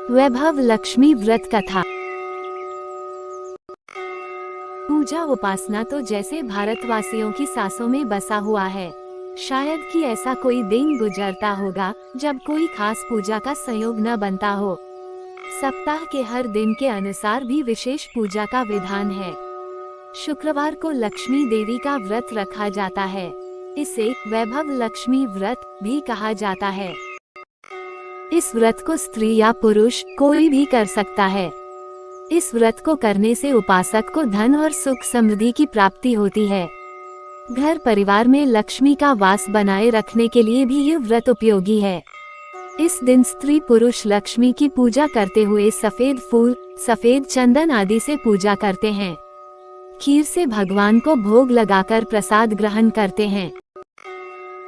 वैभव लक्ष्मी व्रत कथा। पूजा उपासना तो जैसे भारतवासियों की सांसों में बसा हुआ है। शायद कि ऐसा कोई दिन गुजरता होगा जब कोई खास पूजा का संयोग न बनता हो। सप्ताह के हर दिन के अनुसार भी विशेष पूजा का विधान है। शुक्रवार को लक्ष्मी देवी का व्रत रखा जाता है। इसे वैभव लक्ष्मी व्रत भी कहा जाता है। इस व्रत को स्त्री या पुरुष कोई भी कर सकता है। इस व्रत को करने से उपासक को धन और सुख समृद्धि की प्राप्ति होती है। घर परिवार में लक्ष्मी का वास बनाए रखने के लिए भी ये व्रत उपयोगी है। इस दिन स्त्री पुरुष लक्ष्मी की पूजा करते हुए सफेद फूल, सफेद चंदन आदि से पूजा करते हैं। खीर से भगवान को भोग लगाकर प्रसाद ग्रहण करते हैं।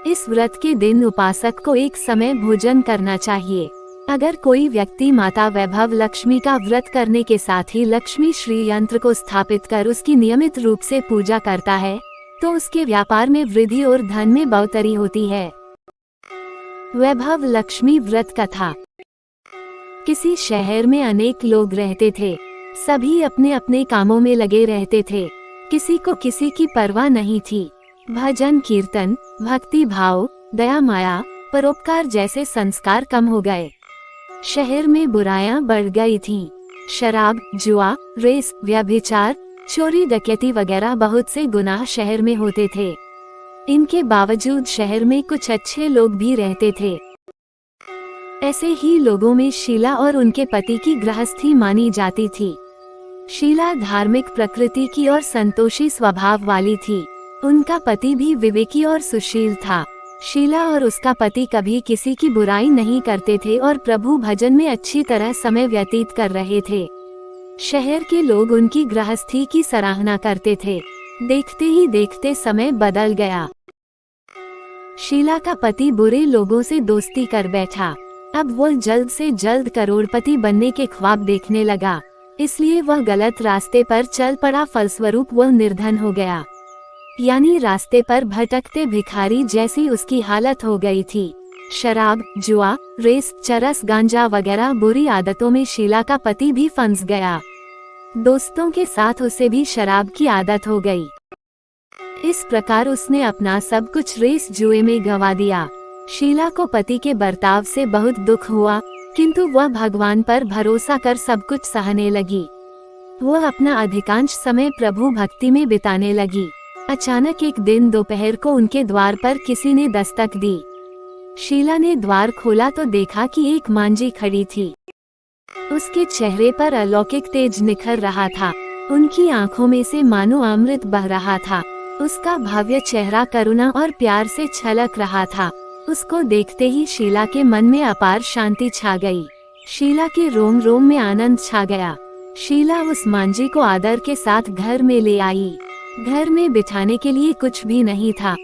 इस व्रत के दिन उपासक को एक समय भोजन करना चाहिए। अगर कोई व्यक्ति माता वैभव लक्ष्मी का व्रत करने के साथ ही लक्ष्मी श्री यंत्र को स्थापित कर उसकी नियमित रूप से पूजा करता है तो उसके व्यापार में वृद्धि और धन में बढ़ोतरी होती है। वैभव लक्ष्मी व्रत कथा। किसी शहर में अनेक लोग रहते थे। सभी अपने अपने कामों में लगे रहते थे। किसी को किसी की परवाह नहीं थी। भजन कीर्तन, भक्ति भाव, दया माया, परोपकार जैसे संस्कार कम हो गए। शहर में बुराइयां बढ़ गई थीं। शराब, जुआ, रेस, व्यभिचार, चोरी डकैती वगैरह बहुत से गुनाह शहर में होते थे। इनके बावजूद शहर में कुछ अच्छे लोग भी रहते थे। ऐसे ही लोगों में शीला और उनके पति की गृहस्थी मानी जाती थी। शीला धार्मिक प्रकृति की और संतोषी स्वभाव वाली थी। उनका पति भी विवेकी और सुशील था। शीला और उसका पति कभी किसी की बुराई नहीं करते थे और प्रभु भजन में अच्छी तरह समय व्यतीत कर रहे थे। शहर के लोग उनकी गृहस्थी की सराहना करते थे। देखते ही देखते समय बदल गया। शीला का पति बुरे लोगों से दोस्ती कर बैठा। अब वह जल्द से जल्द करोड़पति बनने के ख्वाब देखने लगा, इसलिए वह गलत रास्ते पर चल पड़ा। फलस्वरूप वह निर्धन हो गया, यानी रास्ते पर भटकते भिखारी जैसी उसकी हालत हो गई थी। शराब, जुआ, रेस, चरस, गांजा वगैरह बुरी आदतों में शीला का पति भी फंस गया। दोस्तों के साथ उसे भी शराब की आदत हो गई। इस प्रकार उसने अपना सब कुछ रेस जुए में गंवा दिया। शीला को पति के बर्ताव से बहुत दुख हुआ, किंतु वह भगवान पर भरोसा कर सब कुछ सहने लगी। वह अपना अधिकांश समय प्रभु भक्ति में बिताने लगी। अचानक एक दिन दोपहर को उनके द्वार पर किसी ने दस्तक दी। शीला ने द्वार खोला तो देखा कि एक मांझी खड़ी थी। उसके चेहरे पर अलौकिक तेज निखर रहा था। उनकी आंखों में से मानो अमृत बह रहा था। उसका भव्य चेहरा करुणा और प्यार से छलक रहा था। उसको देखते ही शीला के मन में अपार शांति छा गई। शीला के रोम रोम में आनंद छा गया। शीला उस मांझी को आदर के साथ घर में ले आई। घर में बिठाने के लिए कुछ भी नहीं था,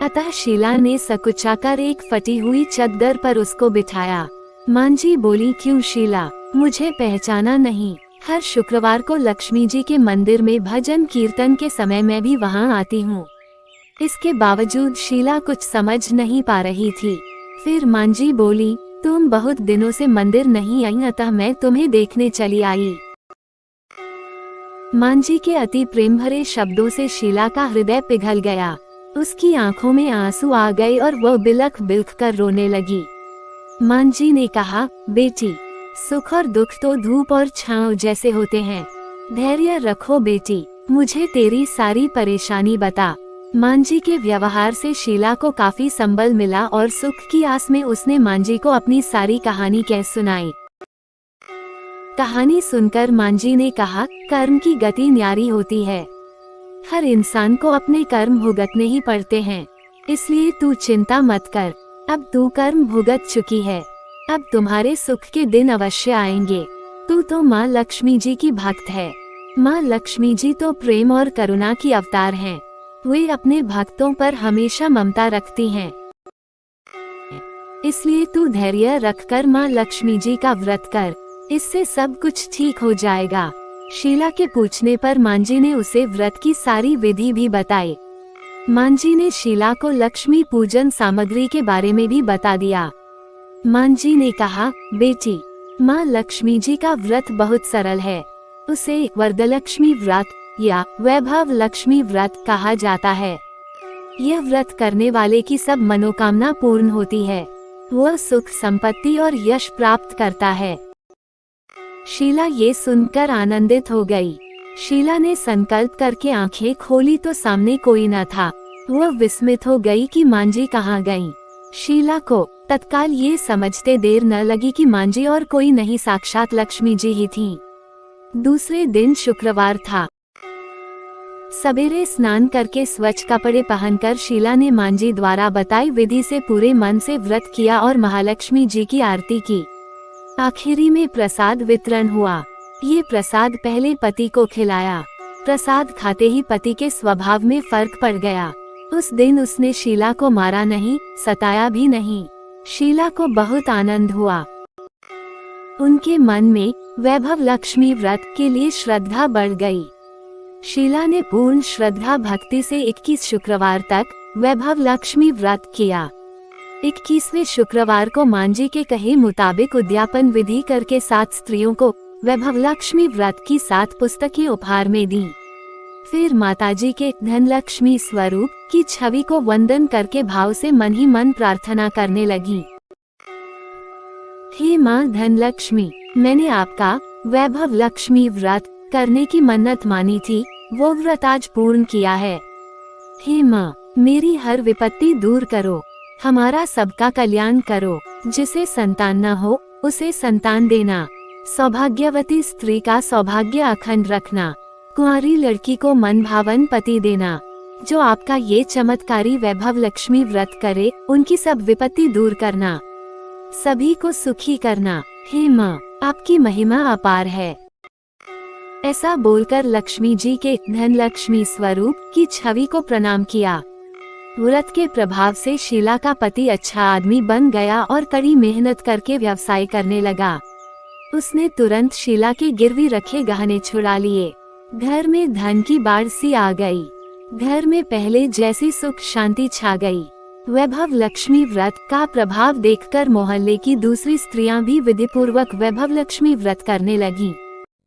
अतः शीला ने सकुचाकर एक फटी हुई चद्दर पर उसको बिठाया। मांझी बोली, क्यों शीला, मुझे पहचाना नहीं? हर शुक्रवार को लक्ष्मी जी के मंदिर में भजन कीर्तन के समय मैं भी वहाँ आती हूँ। इसके बावजूद शीला कुछ समझ नहीं पा रही थी। फिर मांझी बोली, तुम बहुत दिनों से मंदिर नहीं आई, अतः मैं तुम्हें देखने चली आई। मांझी के अति प्रेम भरे शब्दों से शीला का हृदय पिघल गया। उसकी आंखों में आंसू आ गए और वह बिलख बिलख कर रोने लगी। मांझी ने कहा, बेटी, सुख और दुख तो धूप और छांव जैसे होते हैं। धैर्य रखो बेटी, मुझे तेरी सारी परेशानी बता। मांझी के व्यवहार से शीला को काफी संबल मिला और सुख की आस में उसने मांझी को अपनी सारी कहानी कह सुनाई। कहानी सुनकर मांझी ने कहा, कर्म की गति न्यारी होती है। हर इंसान को अपने कर्म भुगतने ही पड़ते हैं, इसलिए तू चिंता मत कर। अब तू कर्म भुगत चुकी है, अब तुम्हारे सुख के दिन अवश्य आएंगे। तू तो माँ लक्ष्मी जी की भक्त है। माँ लक्ष्मी जी तो प्रेम और करुणा की अवतार हैं। वे अपने भक्तों पर हमेशा ममता रखती हैं। इसलिए तू धैर्य रखकर माँ लक्ष्मी जी का व्रत कर, इससे सब कुछ ठीक हो जाएगा। शीला के पूछने पर मांझी ने उसे व्रत की सारी विधि भी बताई। मांझी ने शीला को लक्ष्मी पूजन सामग्री के बारे में भी बता दिया। मांझी ने कहा, बेटी, माँ लक्ष्मी जी का व्रत बहुत सरल है। उसे वरदलक्ष्मी व्रत या वैभव लक्ष्मी व्रत कहा जाता है। यह व्रत करने वाले की सब मनोकामना पूर्ण होती है। वह सुख संपत्ति और यश प्राप्त करता है। शीला ये सुनकर आनंदित हो गई। शीला ने संकल्प करके आंखें खोली तो सामने कोई न था। वह विस्मित हो गई कि मांझी कहाँ गई। शीला को तत्काल ये समझते देर न लगी कि मांझी और कोई नहीं, साक्षात लक्ष्मी जी ही थीं। दूसरे दिन शुक्रवार था। सवेरे स्नान करके स्वच्छ कपड़े पहनकर शीला ने मांझी द्वारा बताई विधि से पूरे मन से व्रत किया और महालक्ष्मी जी की आरती की। आखिरी में प्रसाद वितरण हुआ। ये प्रसाद पहले पति को खिलाया। प्रसाद खाते ही पति के स्वभाव में फर्क पड़ गया। उस दिन उसने शीला को मारा नहीं, सताया भी नहीं। शीला को बहुत आनंद हुआ। उनके मन में वैभव लक्ष्मी व्रत के लिए श्रद्धा बढ़ गई। शीला ने पूर्ण श्रद्धा भक्ति से 21 शुक्रवार तक वैभव लक्ष्मी व्रत किया। 21वें शुक्रवार को मांझी के कहे मुताबिक उद्यापन विधि करके 7 स्त्रियों को वैभव लक्ष्मी व्रत की 7 पुस्तकें उपहार में दी। फिर माताजी के धनलक्ष्मी स्वरूप की छवि को वंदन करके भाव से मन ही मन प्रार्थना करने लगी। हे माँ धनलक्ष्मी, मैंने आपका वैभव लक्ष्मी व्रत करने की मन्नत मानी थी, वो व्रत आज पूर्ण किया है। हे माँ, मेरी हर विपत्ति दूर करो, हमारा सबका कल्याण करो। जिसे संतान न हो उसे संतान देना, सौभाग्यवती स्त्री का सौभाग्य अखंड रखना, कुंवारी लड़की को मन भावन पति देना। जो आपका ये चमत्कारी वैभव लक्ष्मी व्रत करे उनकी सब विपत्ति दूर करना, सभी को सुखी करना। हे माँ, आपकी महिमा अपार है। ऐसा बोलकर लक्ष्मी जी के धनलक्ष्मी स्वरूप की छवि को प्रणाम किया। व्रत के प्रभाव से शीला का पति अच्छा आदमी बन गया और कड़ी मेहनत करके व्यवसाय करने लगा। उसने तुरंत शीला के गिरवी रखे गहने छुड़ा लिए। घर में धन की बाढ़ सी आ गई। घर में पहले जैसी सुख शांति छा गई। वैभव लक्ष्मी व्रत का प्रभाव देखकर मोहल्ले की दूसरी स्त्रियां भी विधिपूर्वक वैभव लक्ष्मी व्रत करने लगी।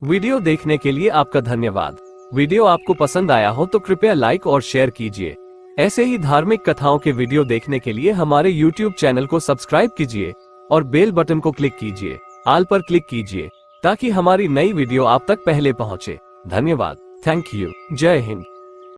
वीडियो देखने के लिए आपका धन्यवाद। वीडियो आपको पसंद आया हो तो कृपया लाइक और शेयर कीजिए। ऐसे ही धार्मिक कथाओं के वीडियो देखने के लिए हमारे YouTube चैनल को सब्सक्राइब कीजिए और बेल बटन को क्लिक कीजिए, ऑल पर क्लिक कीजिए ताकि हमारी नई वीडियो आप तक पहले पहुंचे। धन्यवाद। Thank you. जय हिंद।